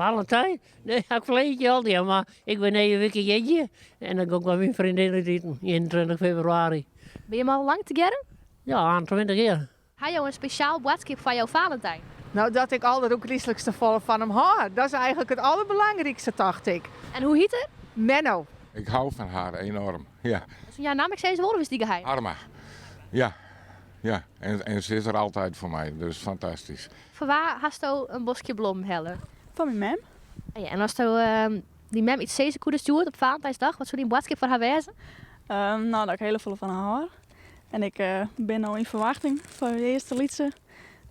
Valentijn? Nee, ik verleed je al, ja, maar ik ben een weekje jeetje. En dan ga ik met mijn vriendin eten, 21 februari. Ben je al lang together? Ja, aan 20 jaar. Heb je een speciaal boodschap van jouw Valentijn? Nou, dat ik altijd ook christelijkste volle van hem hoor. Dat is eigenlijk het allerbelangrijkste, dacht ik. En hoe heet het? Menno. Ik hou van haar enorm. Ja, Dus jouw naam ik steeds worden, is die geheim? Arma. Ja, ja. En ze is er altijd voor mij, dus fantastisch. Voor waar hast je een bosje bloem hellen? Van mijn mem. Ja, en als je die mem iets zeker koede stuurt op Valentijnsdag, wat zou die boodschap voor haar wezen? Nou, dat ik heel veel van haar hoor. En ik ben nu in verwachting voor de eerste liedje.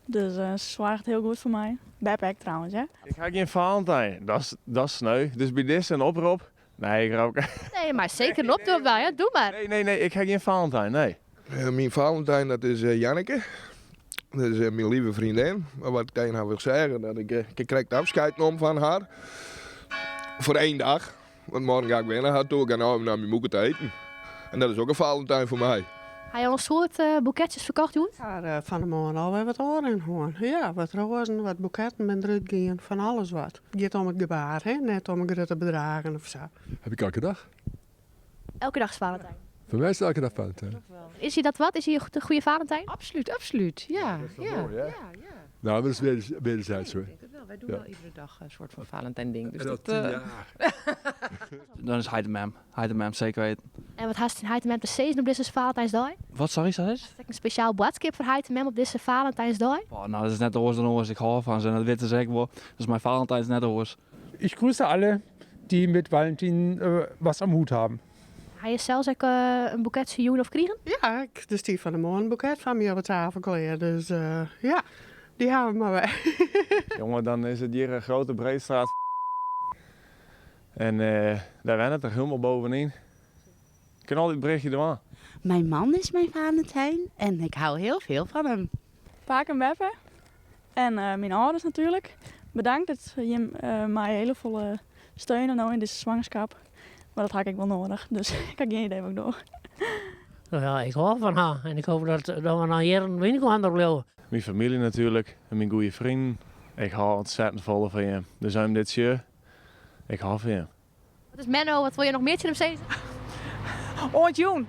Dus ze zwaagt heel goed voor mij. Backpack trouwens, ja. Ik ga geen Valentijn, dat is sneu. Dus bij dit een oproep. Nee, ik ook. Nee, maar zeker een optocht wel, ja. Doe maar. Nee, ik ga geen Valentijn, nee. Mijn Valentijn, dat is Janneke. Dat is mijn lieve vriendin. Maar wat ik tegen haar wil zeggen, dat ik krijg de afscheid om van haar. Voor 1 dag. Want morgen ga ik weer naar haar toe. Ik ga nou naar mijn moeder te eten. En dat is ook een Valentijn voor mij. Heb je al een soort boeketjes verkocht, hoe? Ja, van de morgen alweer wat oren in gewoon. Ja, wat rozen, wat boeketten met eruit gaan, van alles wat. Het gaat om het gebaar, hè? Net om grote bedragen of zo. Heb ik elke dag. Elke dag is Valentijn. Voor mij is het elke dag Valentijn. Is hij dat wat? Is hij de goede Valentijn? Absoluut. Ja, mooi, hè? Nou, dat is wederzijds hoor. Wij doen wel iedere dag een soort van Valentijn-ding. Dus En dat, 10 jaar. Dan is hij de mem, zeker weten. En wat heeft hij met de season op deze Valentijnsdag? Wat, sorry, zei je? Is er een speciaal boodschap voor hij mem op deze Valentijnsdag? Oh, nou, dat is net de oors dan oors. Ik hou van ze en dat weten ze zeker wel. Dus mijn Valentijn is net de oors. Ich grüße alle, die mit Valentin was am Hut haben. Ga je zelfs ook een boeket zien of krijgen? ja, dus die van de morgen boeket van me op de tafel kleden. Dus ja, die hebben we maar weg. Jongen, dan is het hier een grote Breedstraat. En daar wen het er helemaal bovenin. Knal dit berichtje er aan. Mijn man is mijn Valentijn en ik hou heel veel van hem. Paak en beppe. En mijn ouders natuurlijk. Bedankt dat je mij heel veel steunen nou in deze zwangerschap. Maar dat had ik wel nodig, dus ik heb geen idee wat ik doe. Nou ja, ik hou van haar. En ik hoop dat we na jaren winkel aan blijven. Mijn familie natuurlijk en mijn goede vrienden. Ik hou ontzettend vol van je. Dus om dit jaar, ik hou van je. Wat is Menno? Wat wil je nog meer te hem zeggen? Ontjoen.